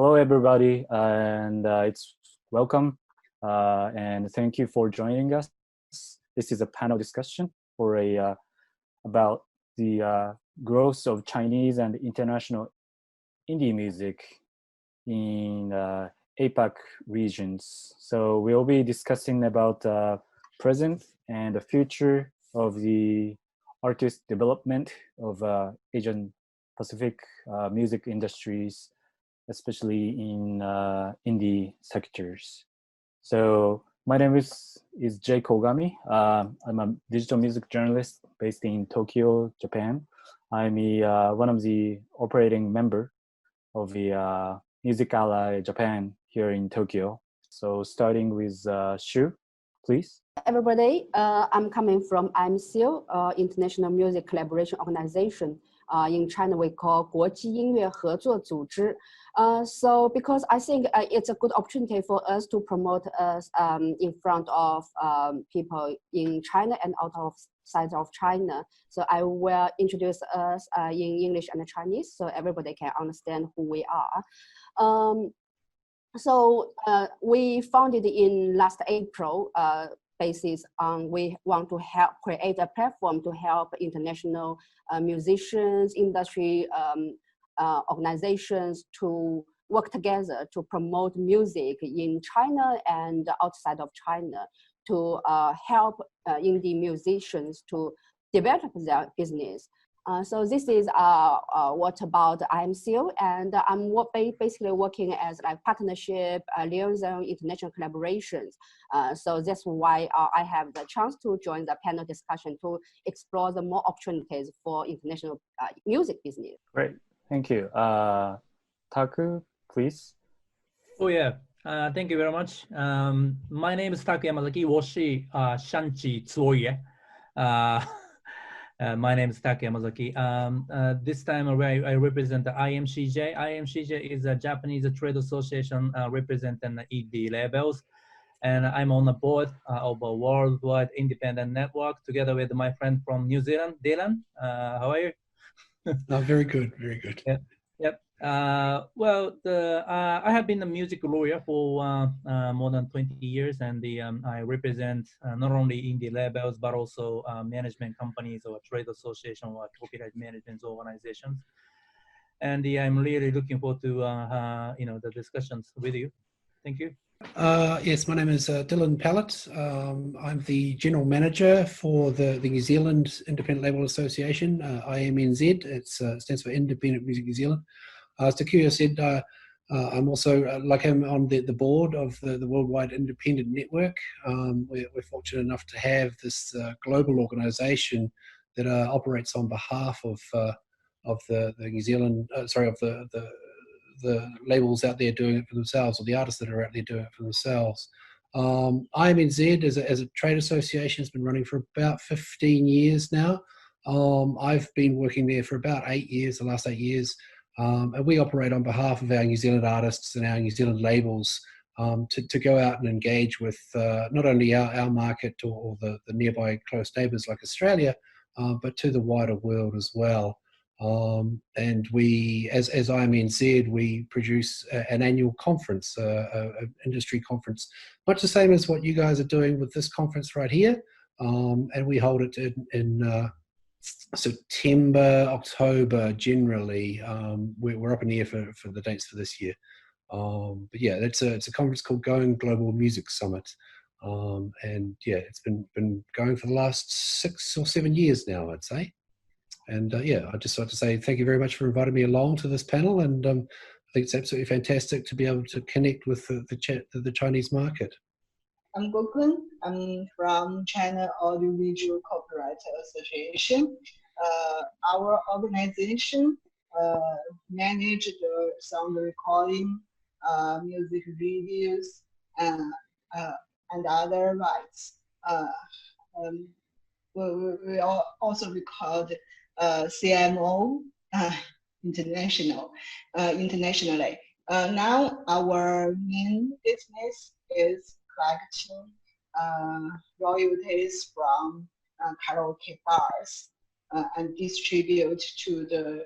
Hello, everybody, and it's welcome, and thank you for joining us. This is a panel discussion for about the growth of Chinese and international indie music in APAC regions. So we'll be discussing about present and the future of the artist development of Asian Pacific music industries, especially in indie sectors. So my name is Jay Kogami. I'm a digital music journalist based in Tokyo, Japan. I'm one of the operating member of the Music Ally Japan here in Tokyo. So starting with Shu, please. Everybody, I'm coming from IMCO, International Music Collaboration Organization. In China, we call 国际音乐合作组织. So because I think it's a good opportunity for us to promote us in front of people in China and outside of China. So I will introduce us in English and Chinese so everybody can understand who we are. So we founded in last April basis on we want to help create a platform to help international musicians, industry organizations to work together to promote music in China and outside of China to help indie musicians to develop their business. So this is what about IMCO, and I'm basically working as like partnership, liaison, international collaborations. So that's why I have the chance to join the panel discussion to explore the more opportunities for international music business. Great, thank you. Taku, please. Oh yeah, thank you very much. My name is Taku Yamazaki. 我是山崎卓也. My name is Taku Yamazaki. This time around, I represent the IMCJ. IMCJ is a Japanese trade association representing ED labels. And I'm on the board of a worldwide independent network together with my friend from New Zealand, Dylan. How are you? Very good, very good. Yeah. Yep. Well, I have been a music lawyer for more than 20 years, and I represent not only indie labels but also management companies or trade association or copyright management organizations. And I'm really looking forward to the discussions with you. Thank you. Yes, my name is Dylan Pellett. I'm the general manager for the New Zealand Independent Label Association, IMNZ. It stands for Independent Music New Zealand. As Takuya said, I'm also, like him, on the board of the Worldwide Independent Network. We're fortunate enough to have this global organization that operates on behalf of the New Zealand, of the labels out there doing it for themselves, or the artists that are out there doing it for themselves. IMNZ as a trade association has been running for about 15 years now. I've been working there for about 8 years, the last 8 years. And we operate on behalf of our New Zealand artists and our New Zealand labels to go out and engage with not only our market or the nearby close neighbours like Australia, but to the wider world as well. And we, as IMNZ, we produce an annual conference, an industry conference, much the same as what you guys are doing with this conference right here. And we hold it in September, October generally. We're up in the air for the dates for this year. But yeah, it's a conference called Going Global Music Summit. And yeah, it's been going for the last 6 or 7 years now, I'd say. And yeah, I'd just like to say thank you very much for inviting me along to this panel. And I think it's absolutely fantastic to be able to connect with the Chinese market. I'm Gokun. I'm from China Audiovisual Copyright Association. Our organization manages the sound recording, music videos, and other rights. We are also record CMO internationally. Now our main business is collecting royalties from karaoke bars and distribute to the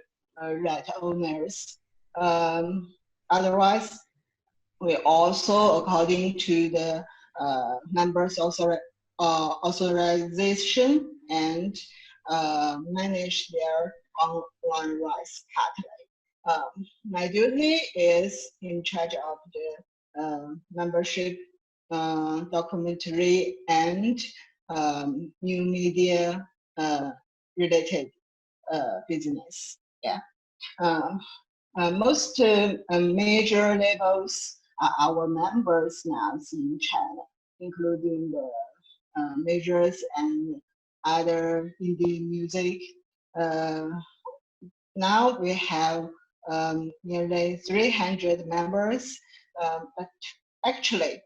right owners. otherwise, we also, according to the members' authorization and manage their online rights catalog. My duty is in charge of the membership documentary and new media related business. Yeah. Most major labels are our members now in China, including the majors and other indie music. Now we have nearly 300 members, but actually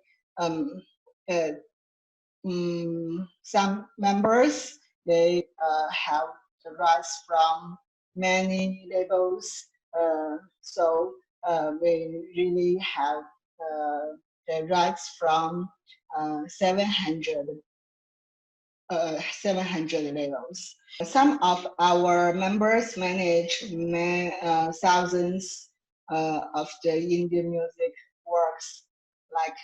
some members, they have the rights from many labels, so we really have the rights from 700 labels. Some of our members manage thousands of the indie music works, like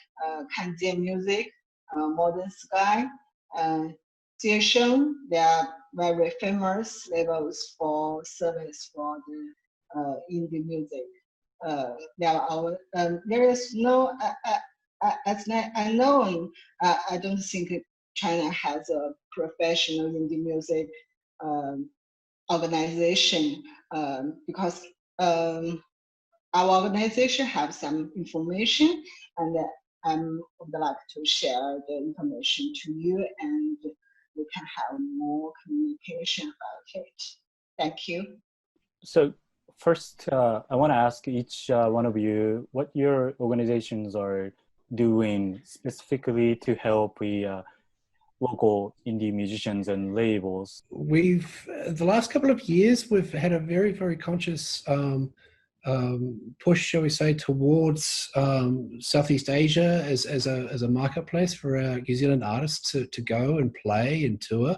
Kanjian Music, Modern Sky, Jiesheng. They are very famous labels for service for the indie music. There is no, as I know, I don't think China has a professional indie music organization because our organization have some information, and I would like to share the information to you, and we can have more communication about it. Thank you. So first, I want to ask each one of you what your organizations are doing specifically to help the local indie musicians and labels. We've, the last couple of years, we've had a very, very conscious push, shall we say, towards Southeast Asia as a marketplace for our New Zealand artists to go and play and tour.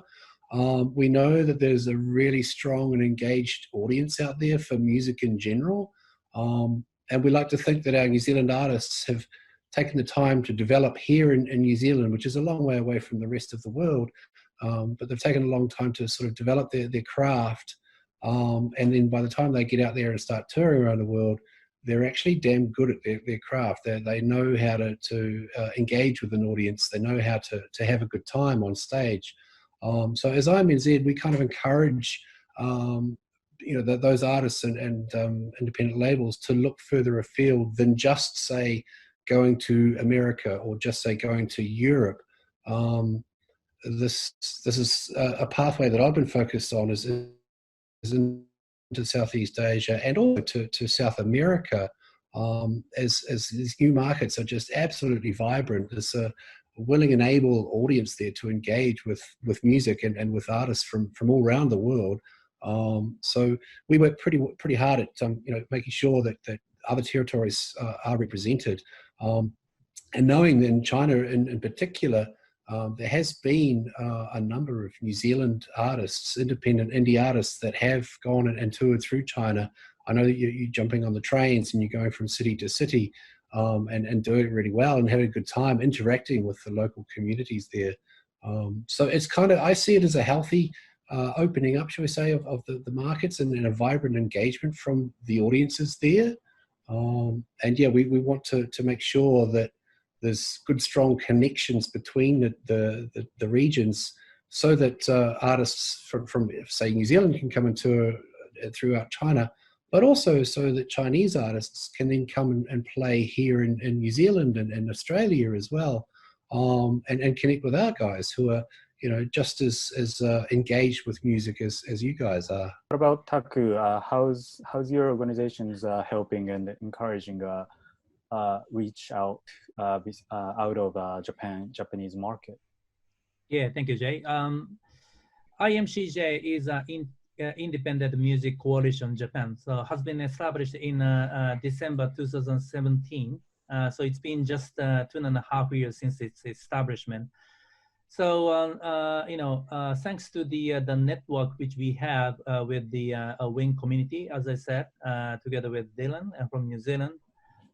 We know that there's a really strong and engaged audience out there for music in general. And we like to think that our New Zealand artists have taken the time to develop here in New Zealand, which is a long way away from the rest of the world. But they've taken a long time to sort of develop their craft. And then by the time they get out there and start touring around the world, they're actually damn good at their craft. They know how to engage with an audience. They know how to have a good time on stage. So as IMNZ, we kind of encourage those artists and independent labels to look further afield than just, say, going to America or just, say, going to Europe. This is a pathway that I've been focused on is into Southeast Asia and also to South America, as these new markets are just absolutely vibrant. There's a willing and able audience there to engage with music and with artists from all around the world. So we work pretty hard at making sure that other territories are represented, and knowing that in China in particular, there has been a number of New Zealand artists, independent indie artists, that have gone and toured through China. I know that you're jumping on the trains and you're going from city to city and doing it really well and having a good time interacting with the local communities there. So it's kind of, I see it as a healthy opening up, shall we say, of the markets and a vibrant engagement from the audiences there. And yeah, we want to make sure that there's good, strong connections between the regions, so that artists from say New Zealand can come and tour throughout China, but also so that Chinese artists can then come and play here in New Zealand and Australia as well, and connect with our guys who are just as engaged with music as you guys are. What about Taku? How's your organizations helping and encouraging reach out out of Japanese market? Yeah, thank you, Jay. IMCJ is an independent music coalition Japan, so has been established in December 2017. So it's been just 2.5 years since its establishment. So thanks to the network which we have with the Wing community, as I said, together with Dylan from New Zealand,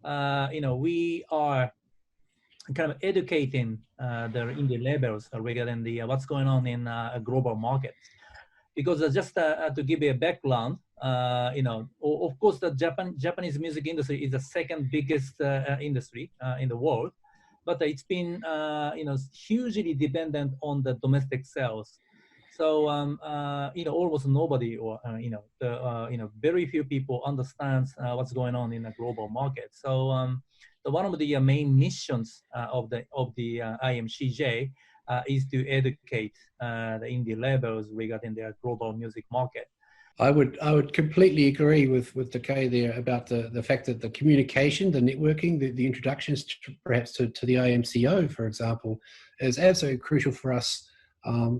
we are kind of educating the indie labels regarding the what's going on in global markets. Because just to give you a background, of course, the Japanese music industry is the second biggest industry in the world, but it's been hugely dependent on the domestic sales. So almost nobody, or very few people understands what's going on in the global market. So one of the main missions of the IMCJ is to educate the indie labels regarding their global music market. I would completely agree with Takei there about the fact that the communication, the networking, the introductions perhaps to the IMCO, for example, is absolutely crucial for us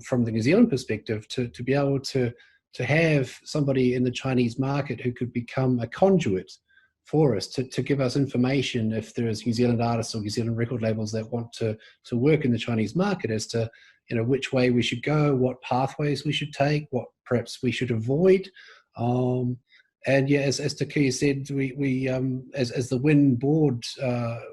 from the New Zealand perspective to be able to have somebody in the Chinese market who could become a conduit for us to give us information if there is New Zealand artists or New Zealand record labels that want to work in the Chinese market as to which way we should go, what pathways we should take, what perhaps we should avoid. And yeah, as Takuya said, we as the WIN board,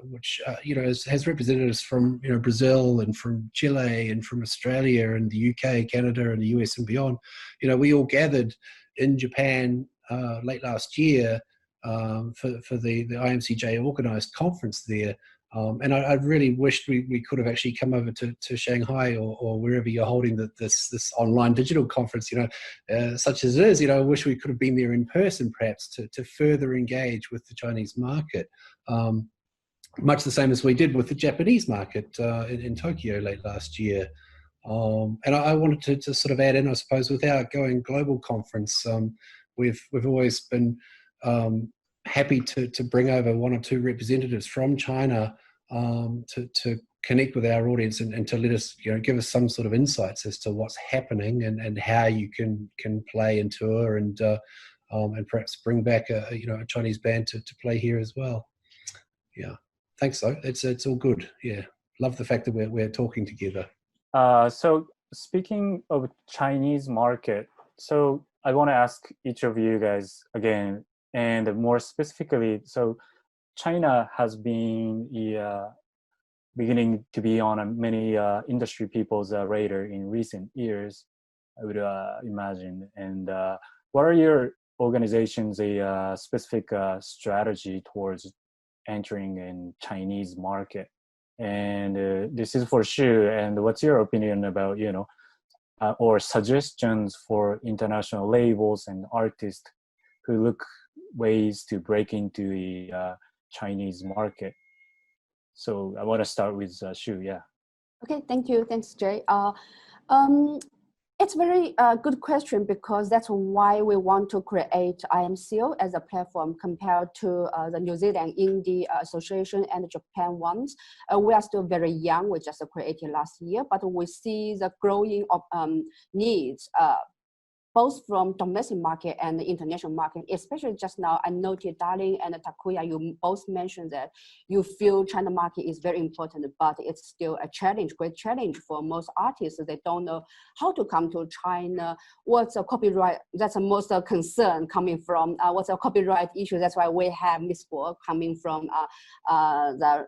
which has representatives from Brazil and from Chile and from Australia and the UK, Canada and the US and beyond, we all gathered in Japan late last year for the IMCJ organised conference there. And I really wished we could have actually come over to Shanghai or wherever you're holding this online digital conference, such as it is. I wish we could have been there in person, perhaps, to further engage with the Chinese market, much the same as we did with the Japanese market in Tokyo late last year. And I wanted to sort of add in, I suppose, with our Going Global conference, we've always been happy to bring over one or two representatives from China to connect with our audience and to let us, give us some sort of insights as to what's happening and how you can play and tour and perhaps bring back a Chinese band to play here as well. Yeah, thanks though. It's all good. Yeah, love the fact that we're talking together. So speaking of Chinese market, so I want to ask each of you guys again, and more specifically, so China has been beginning to be on many industry people's radar in recent years, I would imagine. And what are your organization's specific strategy towards entering in Chinese market? And this is for Shu. And what's your opinion about, or suggestions for international labels and artists who look ways to break into the Chinese market? So I want to start with Shu. Yeah. Okay, thank you. Thanks, Jay. It's a very good question, because that's why we want to create IMCO as a platform compared to the New Zealand Indie Association and the Japan ones. We are still very young. We just created last year, but we see the growing needs both from domestic market and the international market. Especially just now, I noted Darling and Takuya, you both mentioned that you feel China market is very important, but it's still a challenge, great challenge for most artists. They don't know how to come to China. What's a copyright? That's the most concern coming from what's a copyright issue. That's why we have Miss Guo coming from the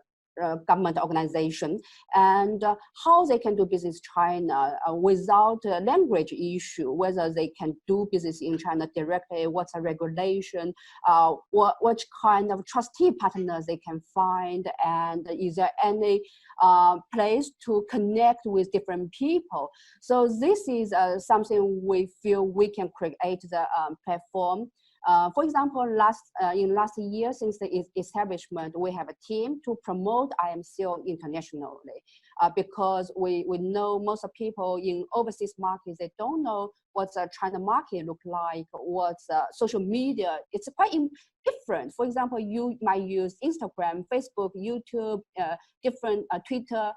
government organization, and how they can do business in China without a language issue, whether they can do business in China directly, what's a regulation, what kind of trustee partners they can find, and is there any place to connect with different people. So this is something we feel we can create the platform. For example, in last year, since the establishment, we have a team to promote IMCO internationally, because we know most of people in overseas markets, they don't know what's a China market look like, what's social media. It's quite different. For example, you might use Instagram, Facebook, YouTube, different Twitter.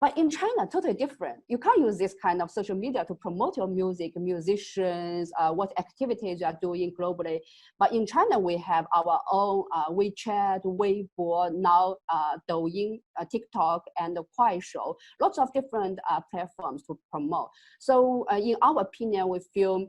But in China, totally different. You can't use this kind of social media to promote your music, musicians, what activities you are doing globally. But in China, we have our own WeChat, Weibo, now Douyin, TikTok, and Kuaishou. Lots of different platforms to promote. So in our opinion, we feel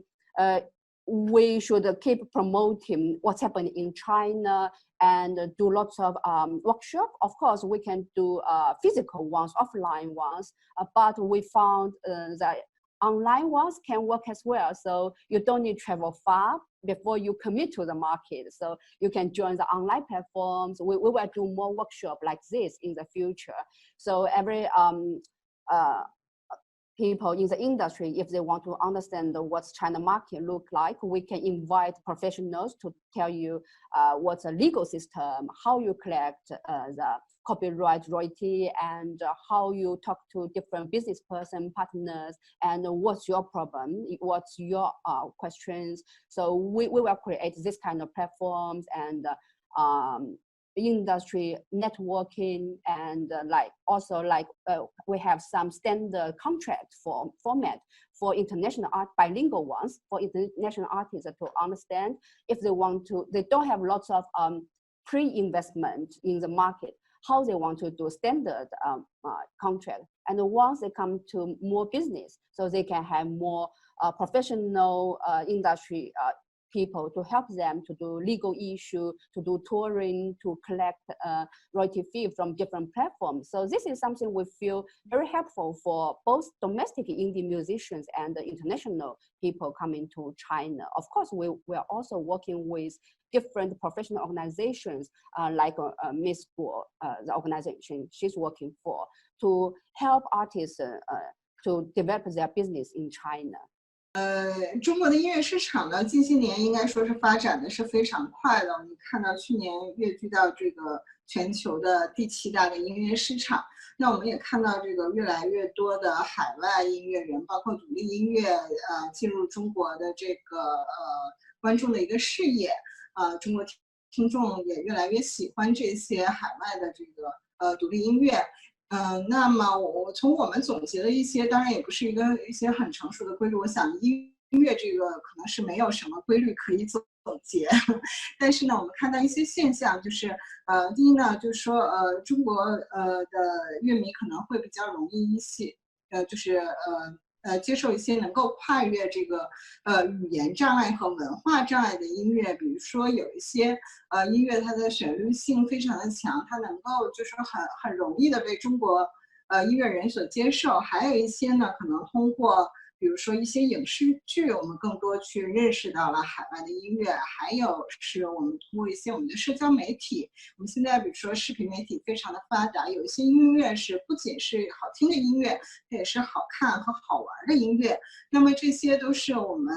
we should keep promoting what's happening in China and do lots of workshops. Of course, we can do physical ones, offline ones, but we found that online ones can work as well. So you don't need to travel far before you commit to the market. So you can join the online platforms. We will do more workshops like this in the future. So every people in the industry, if they want to understand what's China market look like, we can invite professionals to tell you what's a legal system, how you collect the copyright royalty, and how you talk to different business person partners, and what's your problem, what's your questions. So we will create this kind of platforms and industry networking, and we have some standard contract format for international art, bilingual ones for international artists to understand if they want to, they don't have lots of pre-investment in the market, how they want to do standard contract. And once they come to more business, so they can have more professional industry people to help them to do legal issue, to do touring, to collect royalty fee from different platforms. So this is something we feel very helpful for both domestic indie musicians and the international people coming to China. Of course, we are also working with different professional organizations like Miss Guo, the organization she's working for, to help artists to develop their business in China. 中国的音乐市场呢，近些年应该说是发展的是非常快的。我们看到去年跃居到这个全球的第7大的音乐市场。那我们也看到这个越来越多的海外音乐人，包括独立音乐，进入中国的这个观众的一个视野。中国听众也越来越喜欢这些海外的这个独立音乐。那么从我们总结了一些，当然也不是一些很成熟的规律。我想音乐这个可能是没有什么规律可以总结，但是呢，我们看到一些现象，就是第一呢，就是说中国的乐迷可能会比较容易一些，就是接受一些能够跨越这个语言障碍和文化障碍的音乐，比如说有一些音乐它的旋律性非常的强，它能够就是很容易的被中国音乐人所接受，还有一些呢可能通过比如说一些影视剧，我们更多去认识到了海外的音乐，还有是我们通过一些我们的社交媒体，我们现在比如说视频媒体非常的发达，有一些音乐是不仅是好听的音乐，它也是好看和好玩的音乐。那么这些都是我们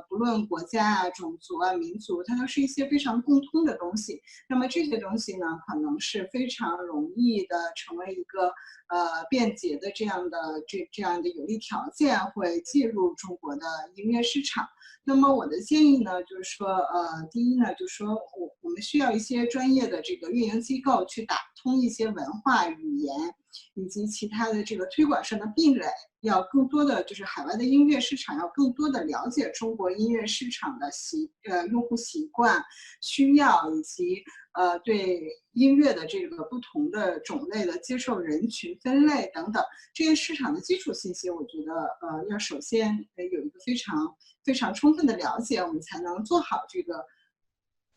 不论国家啊、种族啊、民族，它都是一些非常共通的东西。那么这些东西呢，可能是非常容易的成为一个便捷的这样的有利条件，会进入中国的音乐市场。那么我的建议呢，就是说，第一呢，就是说我们需要一些专业的这个运营机构去打通一些文化、语言以及其他的这个推广上的壁垒，要更多的就是海外的音乐市场要更多的了解中国音乐市场的用户习惯、需要以及对音乐的这个不同的种类的接受人群分类等等这些市场的基础信息，我觉得要首先有一个非常充分的了解，我们才能做好这个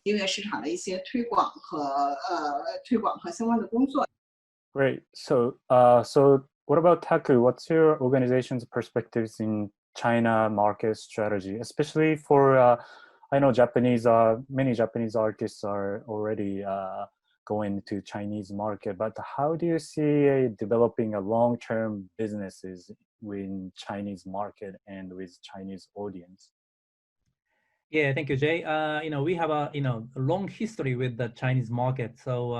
音乐市场的一些推广和相关的工作。Great. So what about Taku? What's your organization's perspectives in China market strategy, especially for I know many Japanese artists are already going to Chinese market, but how do you see developing a long-term businesses in Chinese market and with Chinese audience? Yeah, thank you, Jay. We have a long history with the Chinese market. So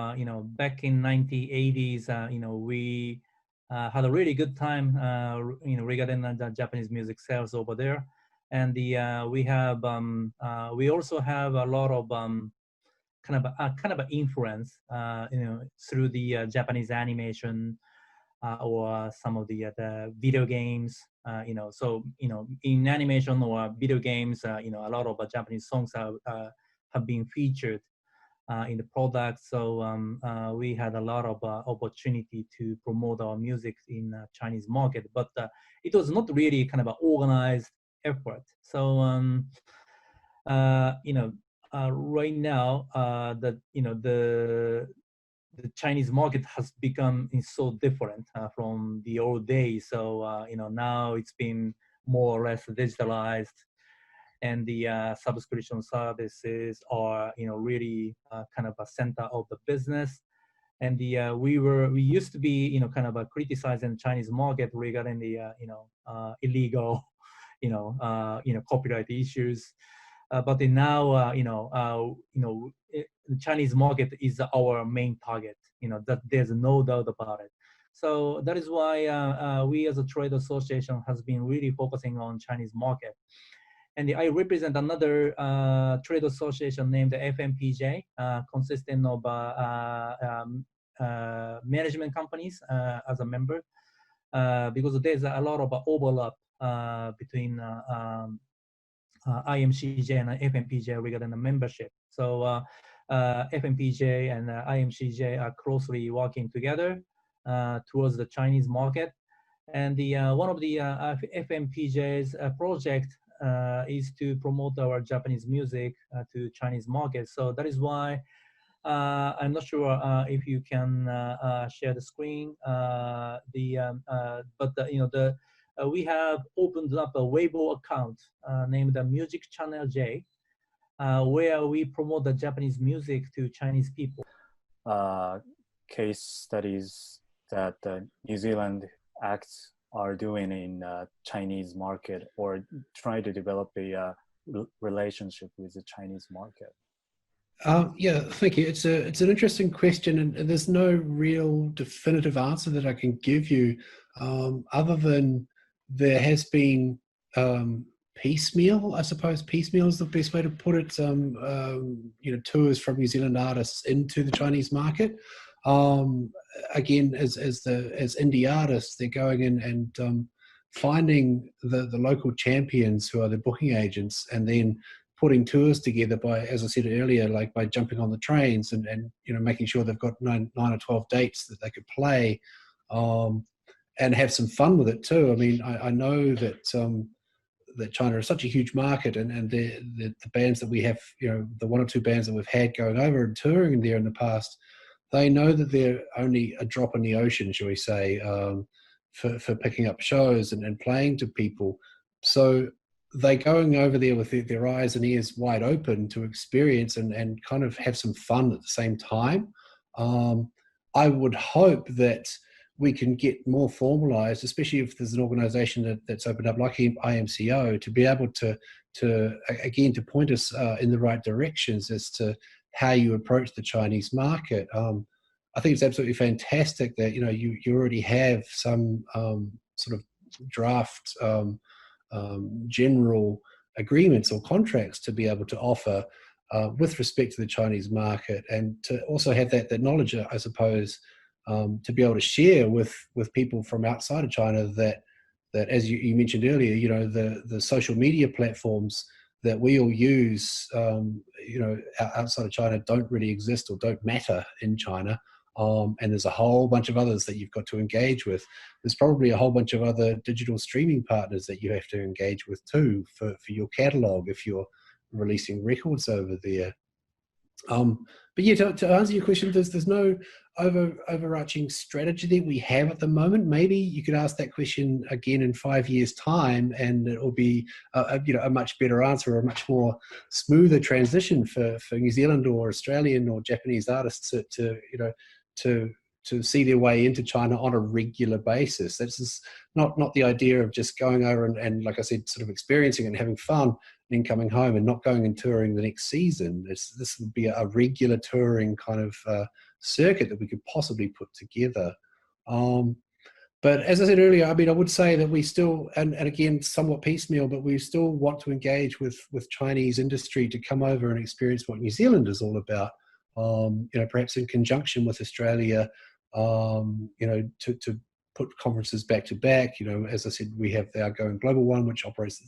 back in 1980s, we had a really good time, regarding the Japanese music sales over there, and we also have a lot of kind of influence, through the Japanese animation or some of the video games. So in animation or video games, a lot of Japanese songs have been featured in the product. So we had a lot of opportunity to promote our music in Chinese market, but it was not really kind of an organized effort. So right now, the Chinese market has become so different from the old days. So, now it's been more or less digitalized, and the subscription services are, really kind of a center of the business. And we used to be, kind of criticizing the Chinese market regarding the, illegal, copyright issues. But now, the Chinese market is our main target. That there's no doubt about it. So that is why we as a trade association has been really focusing on Chinese market. And I represent another trade association named the FMPJ, consisting of management companies as a member, because there's a lot of overlap between IMCJ and FMPJ regarding the membership. So FMPJ and IMCJ are closely working together towards the Chinese market. And the one of the FMPJ's project is to promote our Japanese music to Chinese market. So that is why I'm not sure if you can share the screen. We have opened up a Weibo account named the Music Channel J, where we promote the Japanese music to Chinese people. Case studies that New Zealand acts are doing in Chinese market, or try to develop a relationship with the Chinese market? Yeah, thank you. It's an interesting question, and there's no real definitive answer that I can give you, other than there has been piecemeal. I suppose piecemeal is the best way to put it. Tours from New Zealand artists into the Chinese market. Again, as indie artists, they're going in and finding the local champions who are the booking agents, and then putting tours together by, as I said earlier, like by jumping on the trains and making sure they've got 9 or 12 dates that they could play, and have some fun with it too. I mean, I know that that China is such a huge market, and the bands that we have, the 1 or 2 bands that we've had going over and touring there in the past, they know that they're only a drop in the ocean, shall we say, for picking up shows and playing to people. So they're going over there with their eyes and ears wide open to experience and kind of have some fun at the same time. I would hope that we can get more formalized, especially if there's an organization that's opened up like IMCO, to be able to point us in the right directions as to how you approach the Chinese market. I think it's absolutely fantastic that you already have some sort of draft general agreements or contracts to be able to offer with respect to the Chinese market, and to also have that knowledge, I suppose, to be able to share with people from outside of China that as you mentioned earlier, the social media platforms that we all use, outside of China don't really exist or don't matter in China. And there's a whole bunch of others that you've got to engage with. There's probably a whole bunch of other digital streaming partners that you have to engage with too for your catalog if you're releasing records over there. But yeah, to answer your question, there's no overarching strategy that we have at the moment. Maybe you could ask that question again in 5 years' time, and it will be a much better answer, or a much more smoother transition for New Zealand or Australian or Japanese artists to see their way into China on a regular basis. That's just not the idea of just going over and like I said, sort of experiencing and having fun and then coming home and not going and touring the next season. This would be a regular touring kind of circuit that we could possibly put together. But as I said earlier, I mean, I would say that we still, and again, somewhat piecemeal, but we still want to engage with Chinese industry to come over and experience what New Zealand is all about. Perhaps in conjunction with Australia, to put conferences back to back. As I said, we have the outgoing global one, which operates at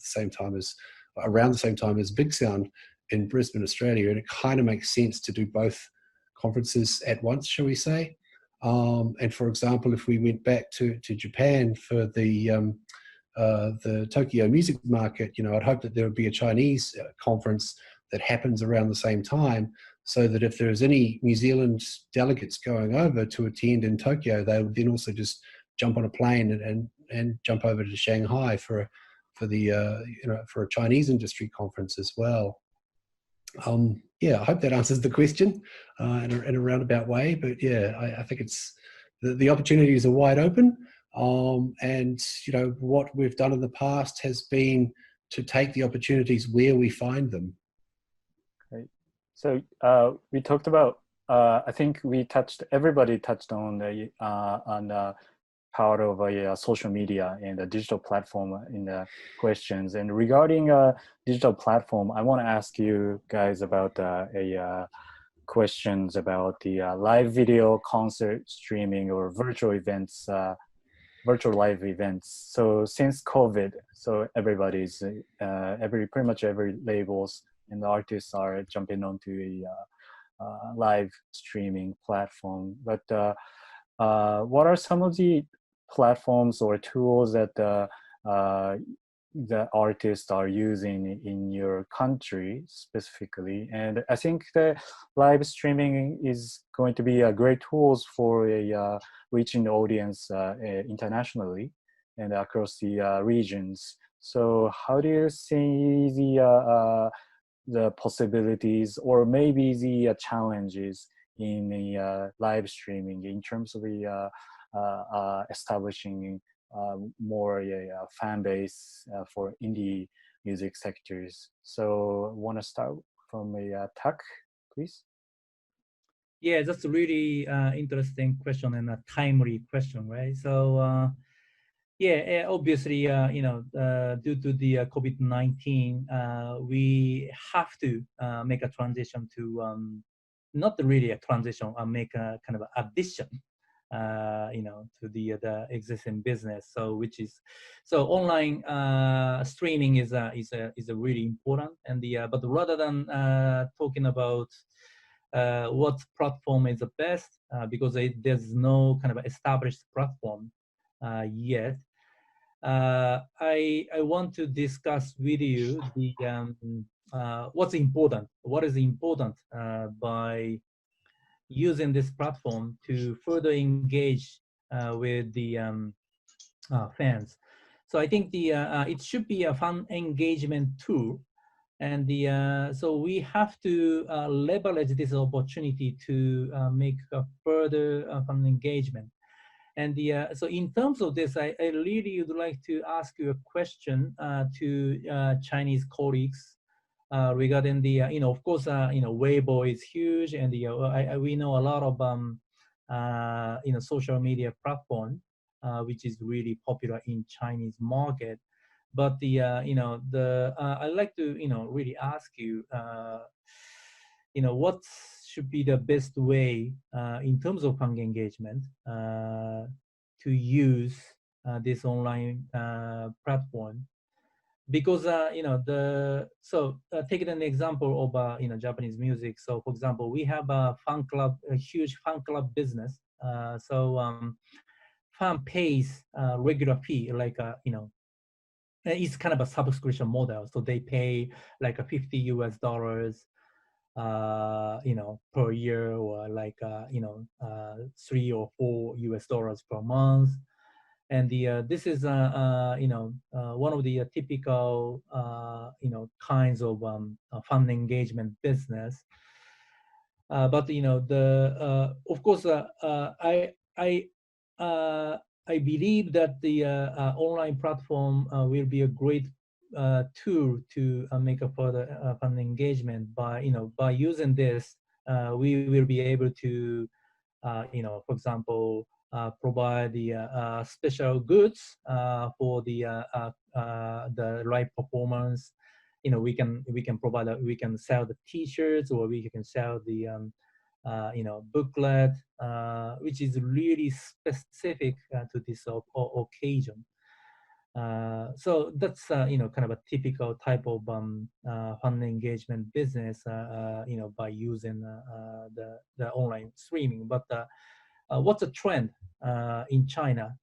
around the same time as Big Sound in Brisbane, Australia, and it kind of makes sense to do both conferences at once, shall we say. And for example, if we went back to Japan for the the Tokyo music market, I'd hope that there would be a Chinese conference that happens around the same time, so that if there's any New Zealand delegates going over to attend in Tokyo, they would then also just jump on a plane and jump over to Shanghai for a Chinese industry conference as well. Yeah, I hope that answers the question in a roundabout way. But yeah, I think it's the opportunities are wide open. And what we've done in the past has been to take the opportunities where we find them. Great. So we talked about. I think everybody touched on the part of a social media and a digital platform in the questions. And regarding a digital platform, I want to ask you guys about questions about the live video concert streaming or virtual events, virtual live events. So since COVID, so everybody's, pretty much every labels and the artists are jumping onto a live streaming platform. But what are some of the platforms or tools that the artists are using in your country specifically? And I think the live streaming is going to be a great tools for reaching the audience internationally and across the regions. So how do you see the possibilities or maybe the challenges in the live streaming in terms of the establishing more fan base for indie music sectors? So want to start from Tak, please? Yeah, that's a really interesting question and a timely question, right? So yeah, obviously, due to the COVID-19, we have to make a transition to not really a transition, make a kind of addition, to the existing business. So online streaming is a really important. And but rather than talking about what platform is the best, because there's no kind of established platform yet. I want to discuss with you the what is important by using this platform to further engage with the fans. So I think it should be a fun engagement tool, and so we have to leverage this opportunity to make a further fun engagement. And so in terms of this, I really would like to ask you a question to Chinese colleagues regarding the, of course, Weibo is huge, and we know a lot of social media platform, which is really popular in Chinese market. But I'd like to really ask you, what should be the best way in terms of fan engagement to use this online platform? Because taking an example of Japanese music. So for example, we have a fan club, a huge fan club business. Fan pays regular fee, like it's kind of a subscription model. So they pay like $50 US, per year, or like $3 or $4 US per month. And this is one of the typical kinds of fund engagement business. But of course I believe that the online platform will be a great tool to make a further fund engagement. By using this, we will be able to for example, provide the special goods for the live performance. We can provide we can sell the T-shirts, or we can sell the booklet, which is really specific to this occasion. So that's kind of a typical type of fund engagement business, by using the online streaming. But what's a trend in China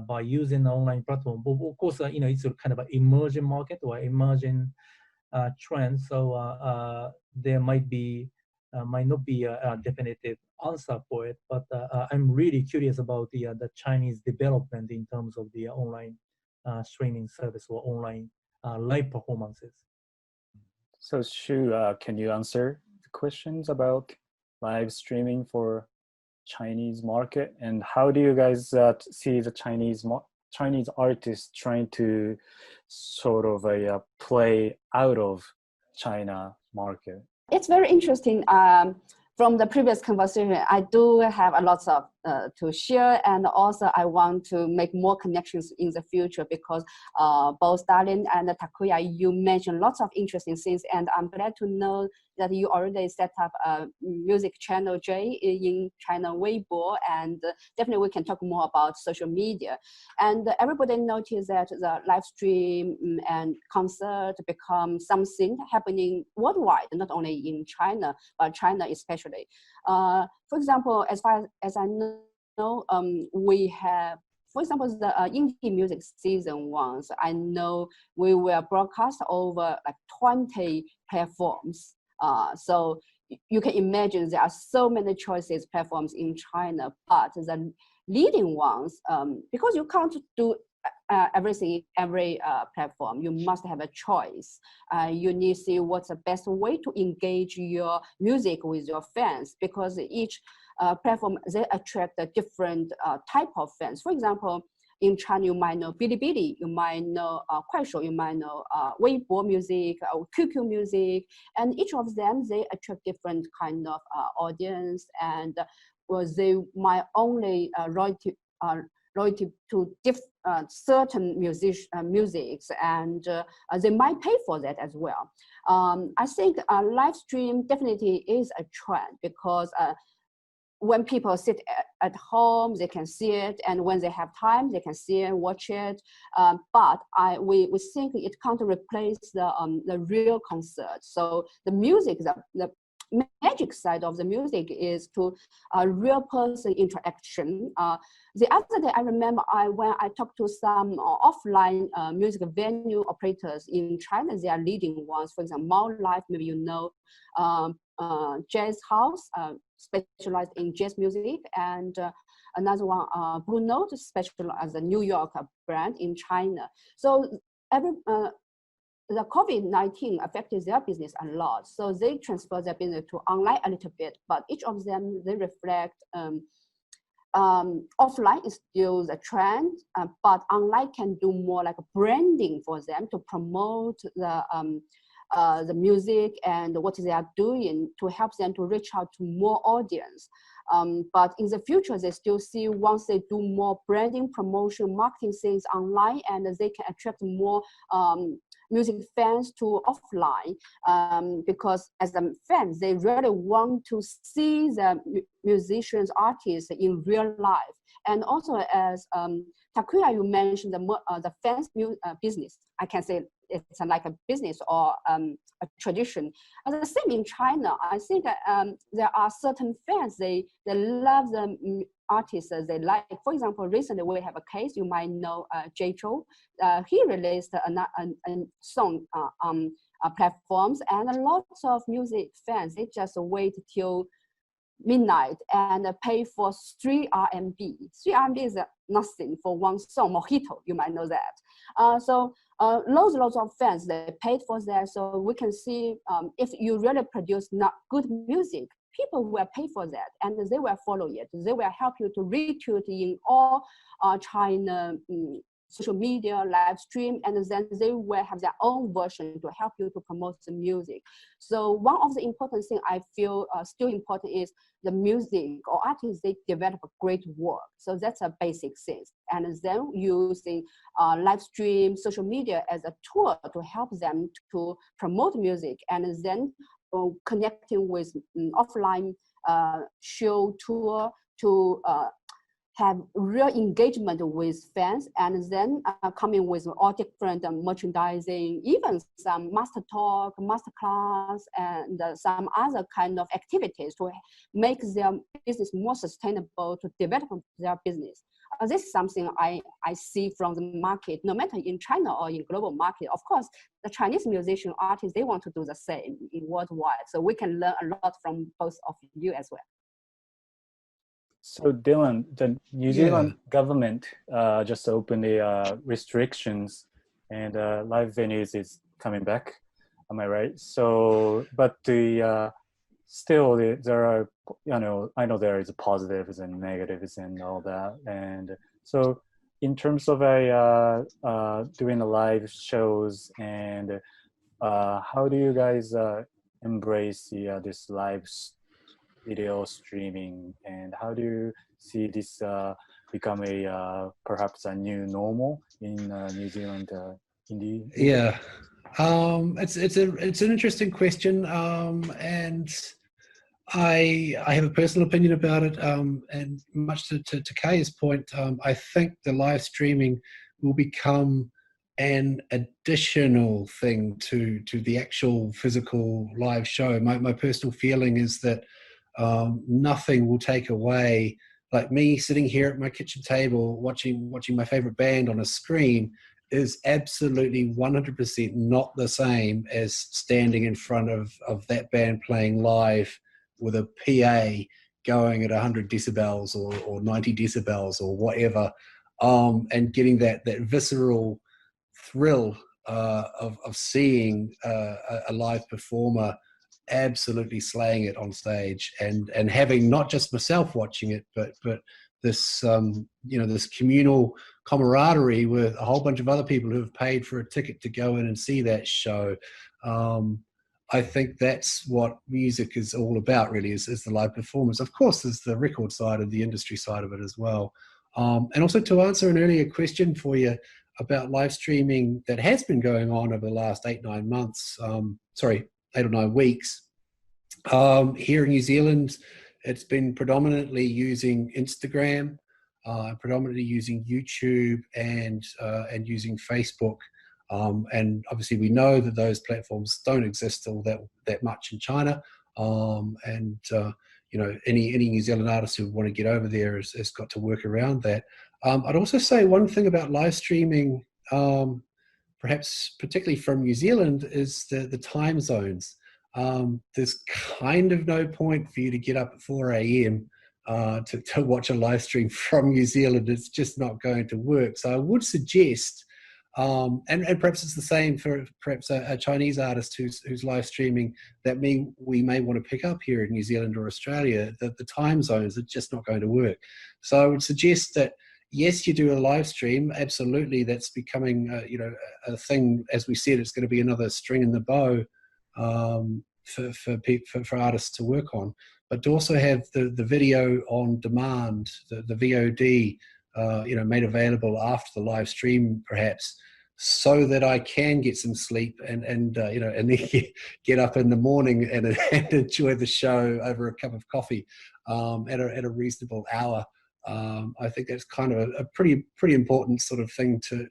by using the online platform. But of course, it's a kind of an emerging market or emerging trend. So there might not be a definitive answer for it. But I'm really curious about the Chinese development in terms of the online streaming service or online live performances. So Shu, can you answer the questions about live streaming for Chinese market, and how do you guys see the Chinese artists trying to sort of play out of China market? It's very interesting. From the previous conversation, I do have a lot of to share, and also I want to make more connections in the future because both Darlene and Takuya, you mentioned lots of interesting things, and I'm glad to know that you already set up a music channel J in China Weibo, and definitely we can talk more about social media. And everybody noticed that the live stream and concert become something happening worldwide, not only in China, but China especially. For example, as far as I know, we have, for example, the indie music season ones. I know we will broadcast over like 20 platforms. So you can imagine there are so many choices platforms in China, but the leading ones, because you can't do everything, every platform, you must have a choice. You need to see what's the best way to engage your music with your fans, because each platform, they attract a different type of fans. For example, in China, you might know Bilibili, you might know Kuaishou, you might know Weibo music, QQ music, and each of them, they attract different kind of audience, and they might only royalty to certain musics, and they might pay for that as well. I think live stream definitely is a trend, because when people sit at home, they can see it, and when they have time, they can see and watch it. But we think it can't replace the real concert. So the music, the magic side of the music is to real person interaction. The other day, I remember when I talked to some offline music venue operators in China, they are leading ones. For example, Mao Life, maybe you know, Jazz House, specialized in jazz music, and another one, Blue Note, specialized as a New York brand in China. So the COVID-19 affected their business a lot. So they transfer their business to online a little bit, but each of them, they reflect offline is still the trend, but online can do more like branding for them to promote the music and what they are doing to help them to reach out to more audience. But in the future, they still see once they do more branding, promotion, marketing things online, and they can attract more music fans to offline, because as the fans, they really want to see the musicians, artists in real life. And also, as Takuya, you mentioned the fans business. I can say it's like a business or a tradition. And the same in China. I think there are certain fans, they love the artists they like. For example, recently we have a case, you might know Jay Chou. He released a song on platforms, and a lot of music fans, they just wait till midnight and pay for 3 RMB. 3 RMB is nothing for one song, Mojito, you might know that. So loads of fans, they paid for that. So we can see if you really produce not good music, people will pay for that, and they will follow it. They will help you to retweet in all China social media, live stream, and then they will have their own version to help you to promote the music. So one of the important things I feel still important is the music or artists, they develop a great work. So that's a basic thing. And then using live stream, social media as a tool to help them to promote music, and then connecting with offline show tour to have real engagement with fans, and then coming with all different merchandising, even some master talk, master class, and some other kind of activities to make their business more sustainable, to develop their business. This is something I see from the market, no matter in China or in global market. Of course, the Chinese musician artists, they want to do the same in worldwide. So we can learn a lot from both of you as well. So Dylan, the New Zealand government just opened the restrictions, and live venues is coming back. Am I right? So, but the still there are, you know, I know there is positives and negatives and all that. And so in terms of doing the live shows, and how do you guys embrace this live video streaming, and how do you see this become perhaps a new normal in New Zealand indie? Yeah, it's an interesting question, and I have a personal opinion about it, and much to Kay's point, I think the live streaming will become an additional thing to the actual physical live show. My personal feeling is that nothing will take away, like me sitting here at my kitchen table watching my favorite band on a screen is absolutely 100% not the same as standing in front of that band playing live with a PA going at 100 decibels or 90 decibels or whatever, and getting that visceral thrill of seeing a live performer absolutely slaying it on stage, and having not just myself watching it, but this you know, this communal camaraderie with a whole bunch of other people who have paid for a ticket to go in and see that show. I think that's what music is all about, really, is the live performance. Of course, there's the record side and the industry side of it as well. And also, to answer an earlier question for you about live streaming that has been going on over the last 8-9 months, 8 or 9 weeks. Here in New Zealand, it's been predominantly using Instagram, predominantly using YouTube, and using Facebook. And obviously, we know that those platforms don't exist all that much in China. You know, any New Zealand artist who want to get over there has got to work around that. I'd also say one thing about live streaming, perhaps particularly from New Zealand, is the time zones. There's kind of no point for you to get up at 4 a.m. To watch a live stream from New Zealand. It's just not going to work. So I would suggest, and perhaps it's the same for perhaps a Chinese artist who's live streaming, that we may want to pick up here in New Zealand or Australia, that the time zones are just not going to work. So I would suggest that, yes, you do a live stream. Absolutely, that's becoming you know, a thing. As we said, it's going to be another string in the bow for artists to work on. But to also have the video on demand, the VOD, you know, made available after the live stream, perhaps, so that I can get some sleep and you know, and then get up in the morning and enjoy the show over a cup of coffee at a reasonable hour. I think that's kind of a pretty important sort of thing to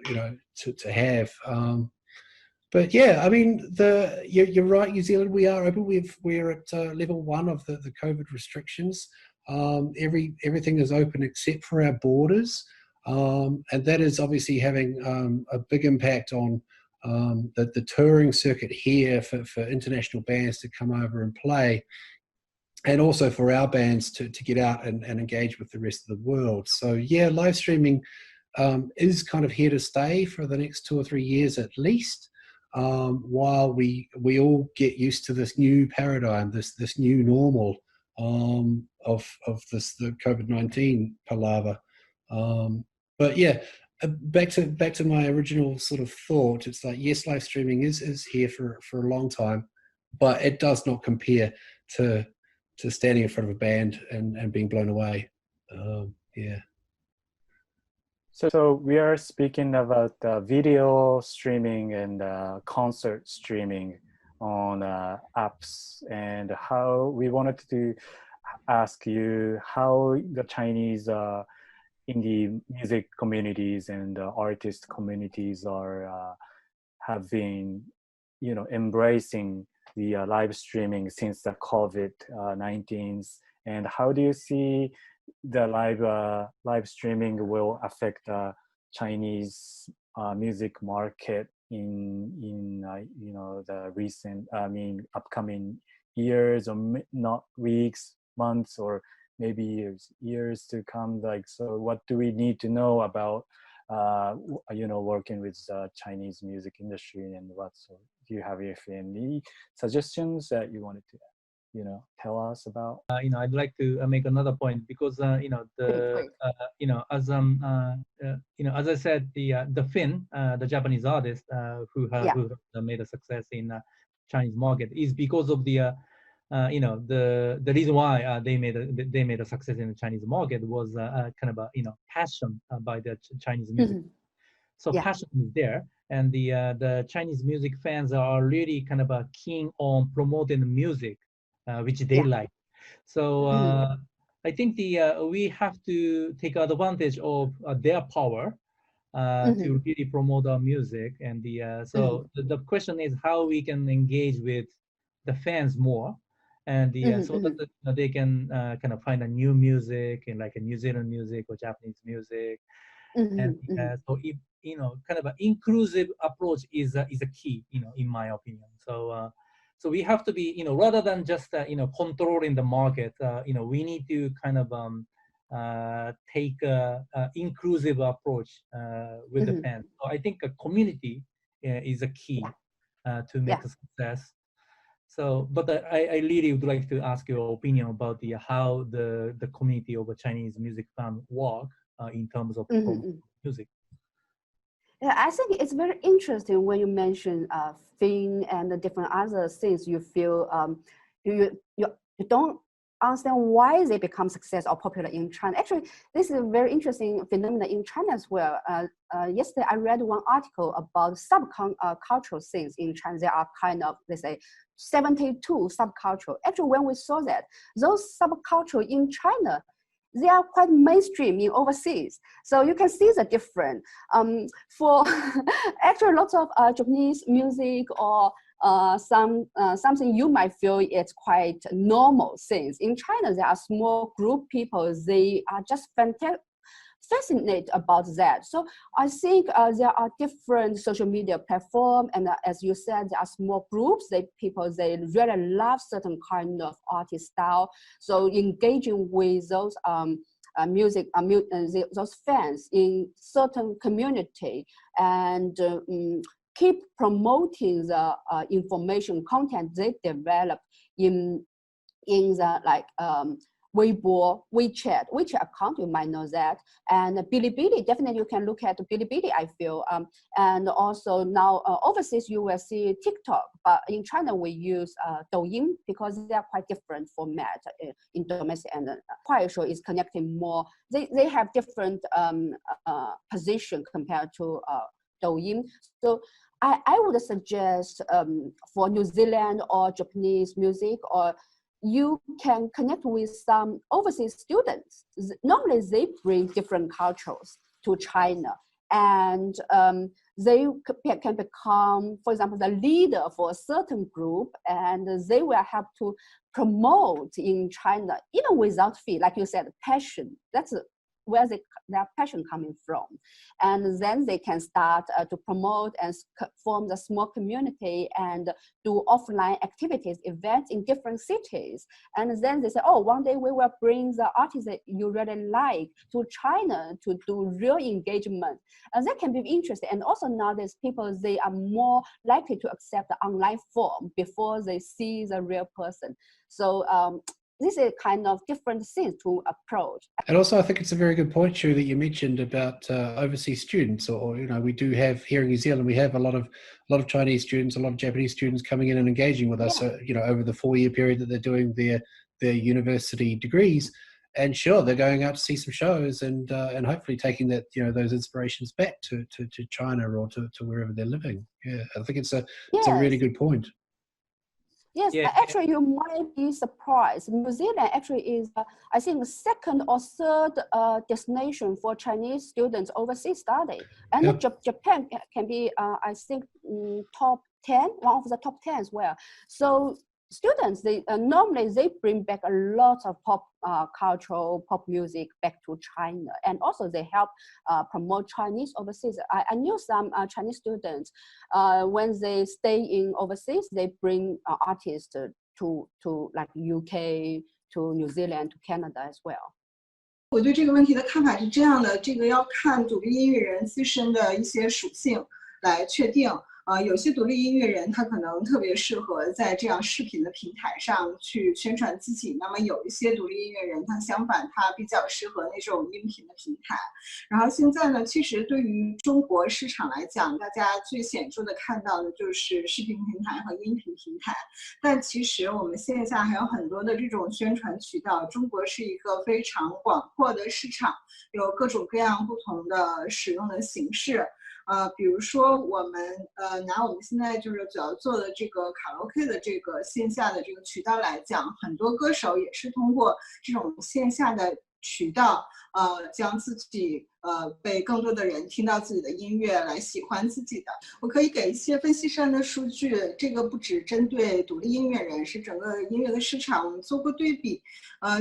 you know, to have. But yeah, I mean, you're right, New Zealand, we are open. We're at level 1 of the COVID restrictions. Everything is open except for our borders. And that is obviously having a big impact on the touring circuit here for international bands to come over and play, and also for our bands to get out and engage with the rest of the world. So yeah, live streaming is kind of here to stay for the next 2 or 3 years at least, while we all get used to this new paradigm, this new normal of the COVID-19 palaver. But yeah, back to my original sort of thought. It's like, yes, live streaming is here for a long time, but it does not compare to standing in front of a band and being blown away. Yeah. So we are speaking about video streaming and concert streaming on apps, and how we wanted to ask you how the Chinese indie music communities and artist communities are have been, embracing the live streaming since the COVID-19, and how do you see the live streaming will affect the Chinese music market in the recent, upcoming years, or not weeks, months, or maybe years to come? Like, so what do we need to know about working with the Chinese music industry, and what, so do you have any suggestions that you wanted to tell us about? I'd like to make another point, because as I said, the Finn, the Japanese artist who made a success in Chinese market, is because of the the reason why they made a success in the Chinese market was kind of a passion by the Chinese music. So passion is there, and the Chinese music fans are really kind of keen on promoting the music which they like. So I think we have to take advantage of their power to really promote our music. And so the question is how we can engage with the fans more, and so that they can kind of find a new music, and like a New Zealand music or Japanese music. And so if kind of an inclusive approach is a key, in my opinion. So so we have to be, rather than just controlling the market, we need to kind of take a inclusive approach with the fans. So I think a community is a key to make a success. So, but I really would like to ask your opinion about how the community of a Chinese music fan work in terms of music. Yeah, I think it's very interesting when you mention Finn and the different other things. You feel you don't understand why they become success or popular in China. Actually, this is a very interesting phenomenon in China as well. Yesterday, I read one article about subcultural things in China. There are kind of, let's say, 72 subcultural. Actually, when we saw that, those subcultural in China, they are quite mainstream in overseas. So you can see the difference. For actually lots of Japanese music or something you might feel it's quite normal things. In China, there are small group people, they are just fascinated about that. So I think there are different social media platforms, and as you said, there are small groups. They really love certain kind of artist style. So engaging with those those fans in certain community, and keep promoting the information content they develop in the Weibo, WeChat account, you might know that. And Bilibili, definitely you can look at Bilibili, I feel. And also now overseas, you will see TikTok, but in China, we use Douyin because they are quite different format in domestic, and Kuaishou is connecting more. They have different position compared to Douyin. So I would suggest for New Zealand or Japanese music, or you can connect with some overseas students. Normally, they bring different cultures to China, and they can become, for example, the leader for a certain group, and they will have to promote in China, even without fee. Like you said, passion. That's where their passion coming from. And then they can start to promote and form the small community and do offline activities, events in different cities. And then they say, oh, one day we will bring the artists that you really like to China to do real engagement. And that can be interesting. And also nowadays, people, they are more likely to accept the online form before they see the real person. So this is kind of different things to approach. And also, I think it's a very good point, Shu, that you mentioned about overseas students. Or we do have here in New Zealand, we have a lot of Chinese students, a lot of Japanese students coming in and engaging with us. Over the 4-year period that they're doing their university degrees. And sure, they're going out to see some shows and hopefully taking that those inspirations back to China or to wherever they're living. Yeah, I think it's a really good point. Yes, Yeah. actually, you might be surprised. New Zealand actually is, I think, second or third destination for Chinese students overseas study. And Yep. Japan can be, I think, top 10, one of the top 10 as well. So students, they normally they bring back a lot of pop cultural pop music back to China, and also they help promote Chinese overseas. I knew some Chinese students when they stay in overseas, they bring artists to like UK, to New Zealand, to Canada as well. 我对这个问题的看法是这样的，这个要看独立音乐人自身的一些属性来确定。有些独立音乐人他可能特别适合在这样视频的平台上去宣传自己，那么有一些独立音乐人他相反，他比较适合那种音频的平台。然后现在呢，其实对于中国市场来讲，大家最显著的看到的就是视频平台和音频平台，但其实我们线下还有很多的这种宣传渠道。中国是一个非常广阔的市场，有各种各样不同的使用的形式。比如说我们拿我们现在就是主要做的这个卡拉 OK 的这个线下的这个渠道来讲，很多歌手也是通过这种线下的渠道，将自己被更多的人听到自己的音乐来喜欢自己的。我可以给一些分析上的数据，这个不只针对独立音乐人，是整个音乐的市场。我们做过对比，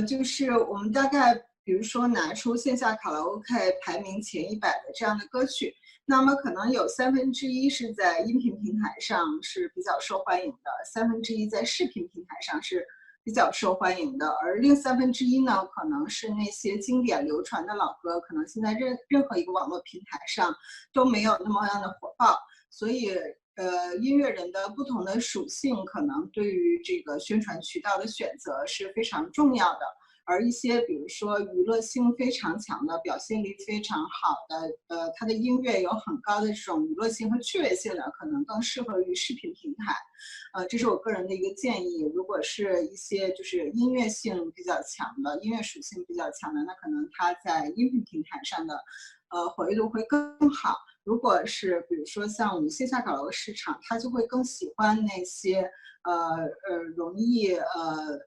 就是我们大概比如说拿出线下卡拉 OK 排名前100的这样的歌曲。那么可能有1/3是在音频平台上是比较受欢迎的，1/3在视频平台上是比较受欢迎的，而另1/3呢，可能是那些经典流传的老歌，可能现在任何一个网络平台上都没有那么样的火爆。所以音乐人的不同的属性，可能对于这个宣传渠道的选择是非常重要的。而一些比如说娱乐性非常强的、表现力非常好的，它的音乐有很高的这种娱乐性和趣味性的，可能更适合于视频平台。这是我个人的一个建议。如果是一些就是音乐性比较强的、音乐属性比较强的，那可能它在音频平台上的活跃度会更好。如果是比如说像我们线下卡拉 OK 市场，它就会更喜欢那些容易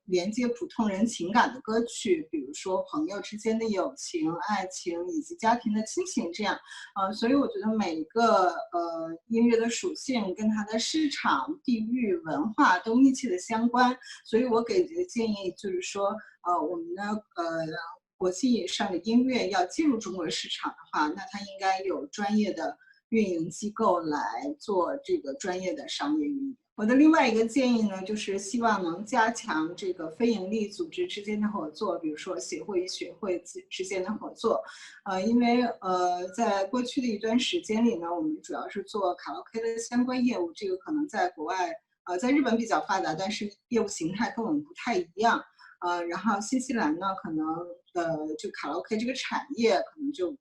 连接普通人情感的歌曲，比如说朋友之间的友情、爱情以及家庭的亲情这样。所以我觉得每一个音乐的属性跟它的市场、地域、文化都密切的相关。所以我给的建议就是说，我们的国际以上的音乐要进入中国市场的话，那它应该有专业的运营机构来做这个专业的商业运营。我的另外一个建议呢，就是希望能加强这个非营利组织之间的合作，比如说协会与协会之间的合作。因为在过去的一段时间里呢，我们主要是做卡拉 OK 的相关业务，这个可能在国外在日本比较发达，但是业务形态跟我们不太一样。然后新西兰呢，可能就卡拉 OK 这个产业可能就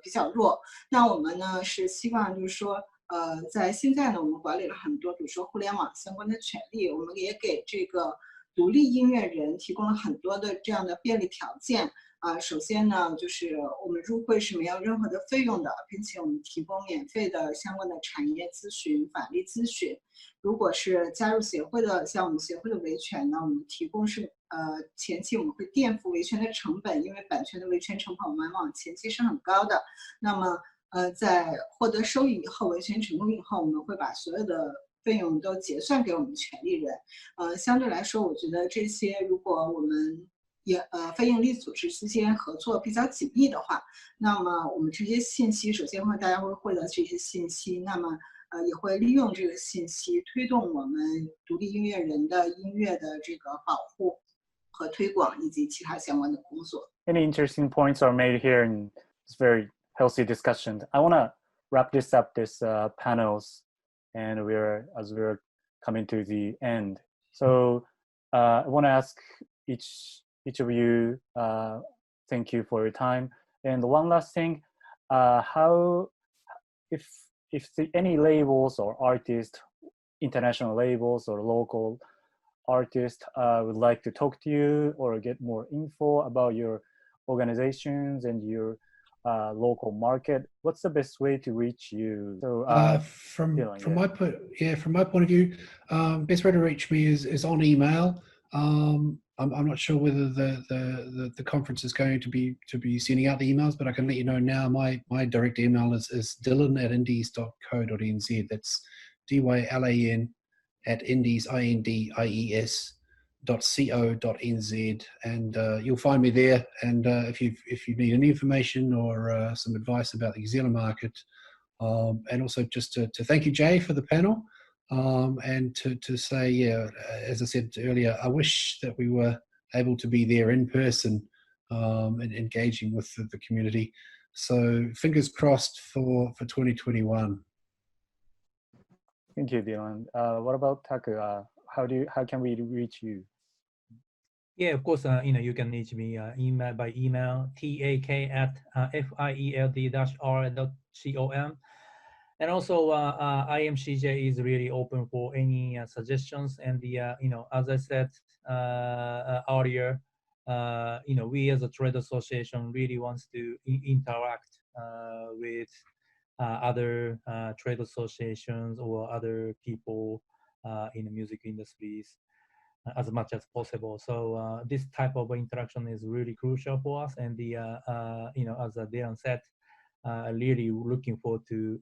比较弱。那我们呢是希望就是说，在现在呢，我们管理了很多，比如说互联网相关的权利，我们也给这个独立音乐人提供了很多的这样的便利条件。首先呢，就是我们入会是没有任何的费用的，并且我们提供免费的相关的产业咨询、法律咨询。如果是加入协会的，像我们协会的维权呢，我们提供是前期我们会垫付维权的成本，因为版权的维权成本往往前期是很高的。那么在获得收益以后，维权成功以后，我们会把所有的费用都结算给我们权利人。相对来说，我觉得这些如果我们非营利组织之间合作比较紧密的话，那么我们这些信息，首先大家会获得这些信息，那么也会利用这个信息推动我们独立音乐人的音乐的这个保护和推广以及其他相关的工作。Any interesting points are made here in this very healthy discussion. I want to wrap this up, this panels, and as we're coming to the end. So I want to ask each of you, thank you for your time. And one last thing, how if any labels or artists, international labels or local artists would like to talk to you or get more info about your organizations and your local market, what's the best way to reach you? So from my point of view, best way to reach me is on email. I'm not sure whether the conference is going to be sending out the emails, but I can let you know now. My direct email is dylan@indies.co.nz. That's dylan@indies.co.nz, and you'll find me there. And if you need any information or some advice about the New Zealand market, and also just to thank you, Jay, for the panel. And to say, yeah, as I said earlier, I wish that we were able to be there in person and engaging with the community. So fingers crossed for 2021. Thank you, Dylan. What about Taku? How can we reach you? Yeah, of course. You can reach me by email tak@field-r.com. And also, IMCJ is really open for any suggestions. And as I said earlier, we as a trade association really wants to interact with other trade associations or other people in the music industries as much as possible. So this type of interaction is really crucial for us. And as Dylan said, really looking forward to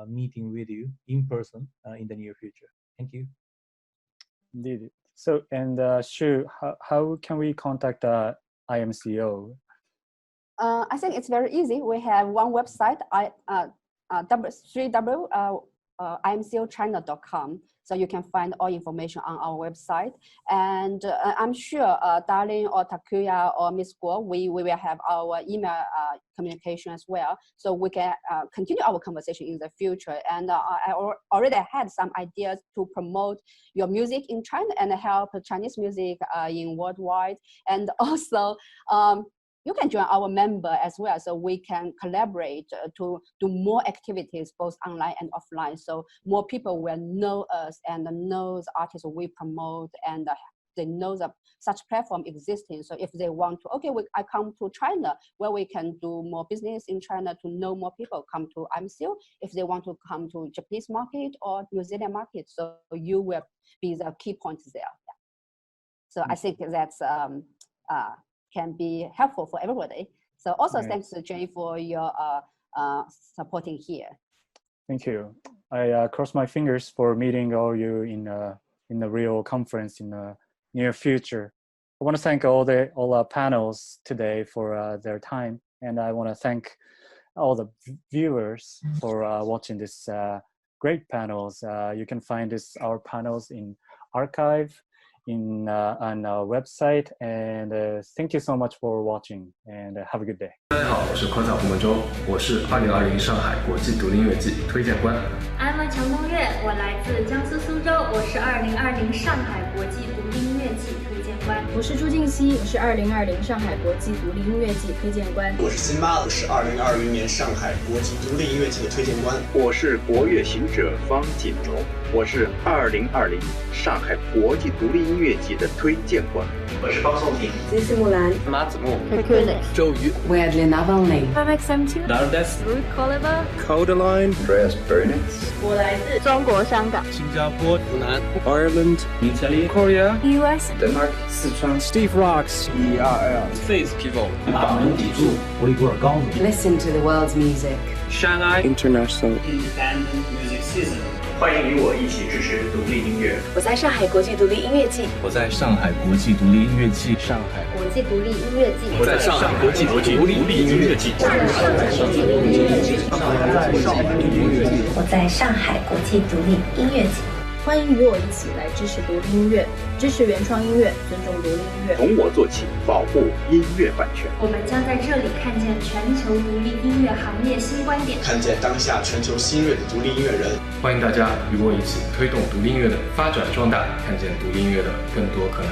meeting with you in person in the near future. Thank you. Indeed. So, and Shu, how can we contact IMCO? I think it's very easy. We have one website, www.imcochina.com. So you can find all information on our website. And I'm sure Darlene or Takuya or Ms. Guo, we will have our email communication as well. So we can continue our conversation in the future. And I already had some ideas to promote your music in China and help Chinese music in worldwide. And also, you can join our member as well, so we can collaborate to do more activities, both online and offline. So more people will know us and know the artists we promote, and they know that such platform existing. So if they want to, I come to China, where we can do more business in China to know more people, come to IMCO. If they want to come to Japanese market or New Zealand market, so you will be the key points there. Yeah. So I think that's can be helpful for everybody. So also thanks to Jay for your supporting here. Thank you. I cross my fingers for meeting all you in the real conference in the near future. I want to thank all our panels today for their time, and I want to thank all the viewers for watching this great panels. You can find our panels in archive on our website, and thank you so much for watching, and have a good day. 大家好，我是宽草胡梦舟，我是2020上海国际独立音乐季推荐官。I'm 强东月，我来自江苏苏州，我是2020上海国际独立音乐季推荐官。我是朱静熙，我是2020上海国际独立音乐季推荐官。我是辛巴，我是2020年上海国际独立音乐季的推荐官。我是国乐行者方锦荣，我是2020上海国际独立音乐季的推荐官。我是方颂婷，金丝木兰，马子木，周瑜 Weirdly Navalny, MX72, Nardes, Ruth Oliver, Codeline, Andreas Bernitz。我来自中国香港、新加坡、湖南、Ireland, Italy, Korea, US, Denmark, 四川 Steve Rocks, ERL, Faith People, 把门抵住，维吾尔高原。 Listen to the world's music. Shanghai International Independent Music Season。欢迎与我一起支持独立音乐。我在上海国际独立音乐季，我在上海国际独立音乐季，上海国际独立音乐季，我在上海国际独立音乐季，我在上海国际独立音乐季。欢迎与我一起来支持独立音乐，支持原创音乐，尊重独立音乐。从我做起，保护音乐版权。我们将在这里看见全球独立音乐行业新观点，看见当下全球新锐的独立音乐人。欢迎大家与我一起推动独立音乐的发展壮大，看见独立音乐的更多可能。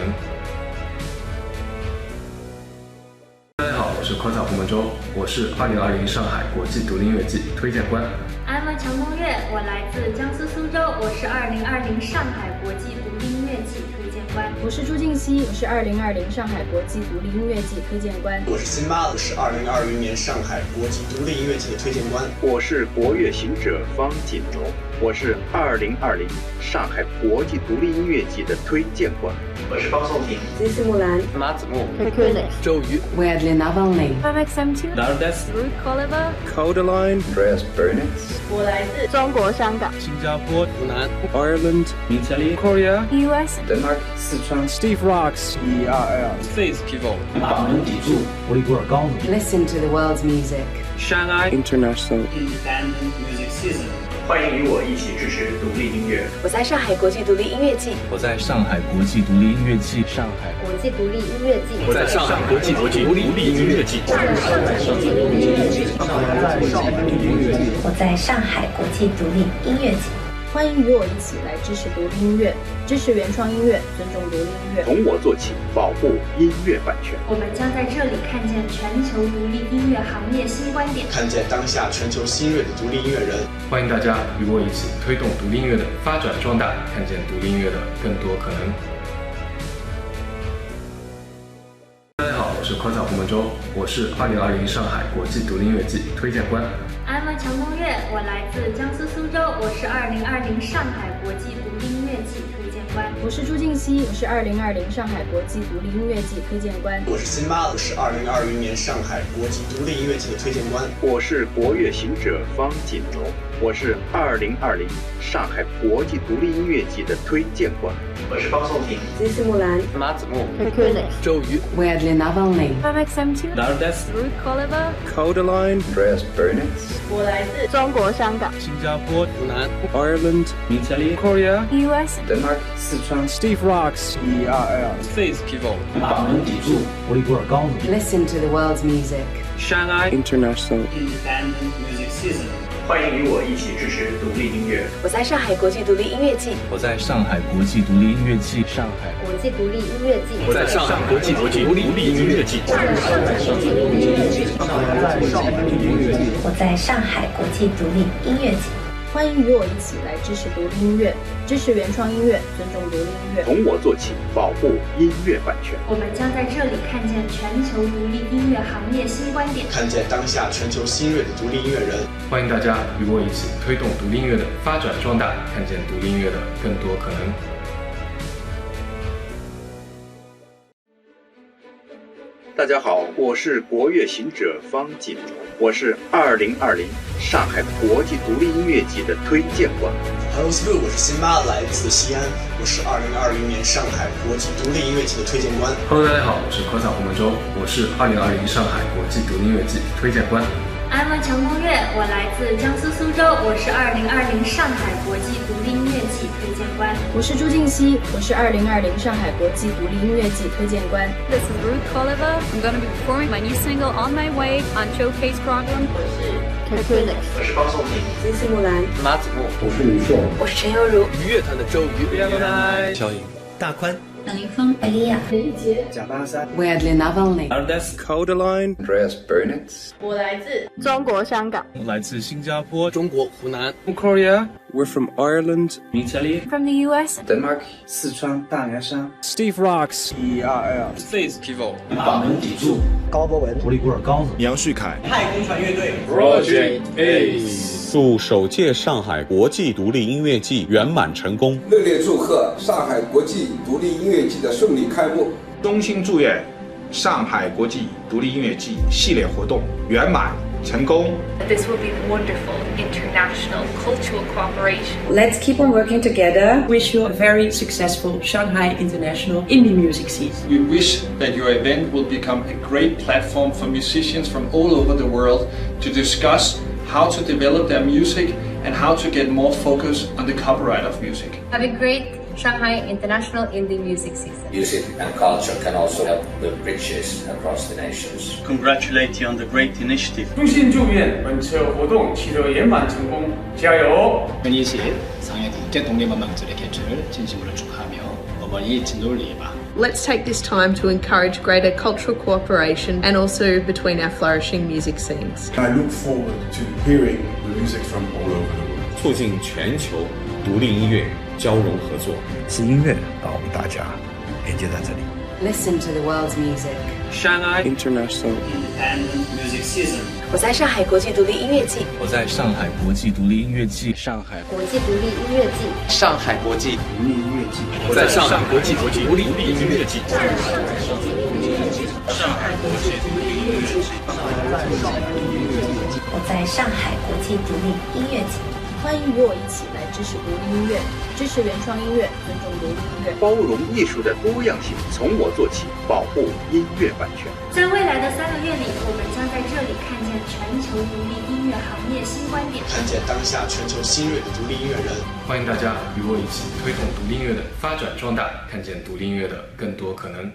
大家好，我是宽草胡梦舟，我是2020上海国际独立音乐季推荐官。I'm 强东月，我来自江苏苏州，我是2020上海国际独立音乐季推荐官。我是朱静熙，我是2020上海国际独立音乐季推荐官。我是辛巴，我是2020年上海国际独立音乐季的推荐官。我是国乐行者方锦荣，我是2020上海国际独立音乐季的推荐官。我是方颂婷，金丝木兰，马子木，周瑜 Weirdly Navalny, IMCJ, Ruth Oliver, Codeline Andreas Bernix 我来自中国香港、新加坡、湖南 Ireland Italy Korea, US, Denmark 四川 Steve Rocks, Face People 把门抵住维吾尔高子 listen to the world's music. Shanghai International Independent Music Season。欢迎与我一起支持独立音乐。我在上海国际独立音乐季，我在上海国际独立音乐季，上海国际独立音乐季，我在上海国际独立音乐季，我在上海国际独立音乐季。欢迎与我一起来支持独立音乐，支持原创音乐，尊重独立音乐。从我做起，保护音乐版权。我们将在这里看见全球独立音乐行业新观点，看见当下全球新锐的独立音乐人。欢迎大家与我一起推动独立音乐的发展壮大，看见独立音乐的更多可能。大家好，我是科草胡梦舟，我是2020上海国际独立音乐季推荐官。I'm 强东月，我来自江苏苏州，我是2020上海国际独立音乐季推荐官。我是朱静熙，我是2020上海国际独立音乐季推荐官。我是辛巴，我是2020年上海国际独立音乐季的推荐官。我是国乐行者方锦荣，我是2020上海国际独立音乐季的推荐官。我是方颂婷，金丝木兰，马子木，周瑜 Weirdly Navalny, IMCJ, Ruth Oliver, Codeline Andreas Bernix 我来自中国香港、新加坡、湖南 Ireland Italy, Korea, US, Denmark 四川 Steve Rocks, Face People 把门抵住维吾尔高子 listen to the world's music. Shanghai International Independent Music Season。欢迎与我一起支持独立音乐。我在上海国际独立音乐季，我在上海国际独立音乐季，上海国际独立音乐季，我在上海国际独立音乐季，我在上海国际独立音乐季。欢迎与我一起来支持独立音乐，支持原创音乐，尊重独立音乐。从我做起，保护音乐版权。我们将在这里看见全球独立音乐行业新观点，看见当下全球新锐的独立音乐人。欢迎大家与我一起推动独立音乐的发展壮大，看见独立音乐的更多可能。大家好，我是国乐行者方锦荣，我是2020上海国际独立音乐季的推荐官。Hello School， 我是辛巴，来自西安，我是2020年上海国际独立音乐季的推荐官。Hello， 大家好，我是科草胡梦舟，我是2020上海国际独立音乐季推荐官。I'm 强东月，我来自江苏苏州，我是2020上海国际独立音乐季推荐官。我是朱静熙，我是2020上海国际独立音乐季推荐官。This is Ruth Oliver. I'm going to be performing my new single On My Way on Showcase Program. 我是方颂婷，金丝木兰，马子木，我是李硕，我是陈悠如，乐坛的周瑜，小颖，大宽，等林峰，艾丽亚，林一杰，贾巴三 Weirdly Navalny, Codeline Andreas Bernix 我来自中国香港，来自新加坡、中国湖南 Korea, We're from Ireland Italy, from the US, Denmark 四川大凉山 Steve Rocks, Face People 把门抵住高博文、维吾尔高子杨旭凯、太空船乐队 Project A。祝首届上海国际独立音乐季圆满成功！热烈祝贺上海国际独立音乐季的顺利开幕！衷心祝愿上海国际独立音乐季系列活动圆满成功。This will be wonderful international cultural cooperation. Let's keep on working together. Wish you a very successful Shanghai International Indie Music Season. We wish that your event will become a great platform for musicians from all over the world to discuss how to develop their music and how to get more focus on the copyright of music. Have a great Shanghai International Indie Music Season. Music and culture can also help build bridges across the nations. Congratulate you on the great initiative. 衷心祝願本次活動取得圓滿成功，加油！2020 상해디 대동대만망들의 개최를 진심으로 축하하며 어머니 진돌리바. Let's take this time to encourage greater cultural cooperation and also between our flourishing music scenes. I look forward to hearing the music from all over the world. 促进全球独立音乐交融合作，是音乐保护大家，连接在这里。Listen to the world's music. Shanghai International Independent Music Season。我在上海国际独立音乐季。我在上海国际独立音乐季。上海国际独立音乐季。上海国际独立音乐季。我在上海国际独立音乐季。上海国际独立音乐季。我在上海国际独立音乐季。欢迎与我一起来支持独立音乐，支持原创音乐，尊重独立音乐，包容艺术的多样性，从我做起，保护音乐版权。在未来的3个月里，我们将在这里看见全球独立音乐行业新观点，看见当下全球新锐的独立音乐人。欢迎大家与我一起推动独立音乐的发展壮大，看见独立音乐的更多可能。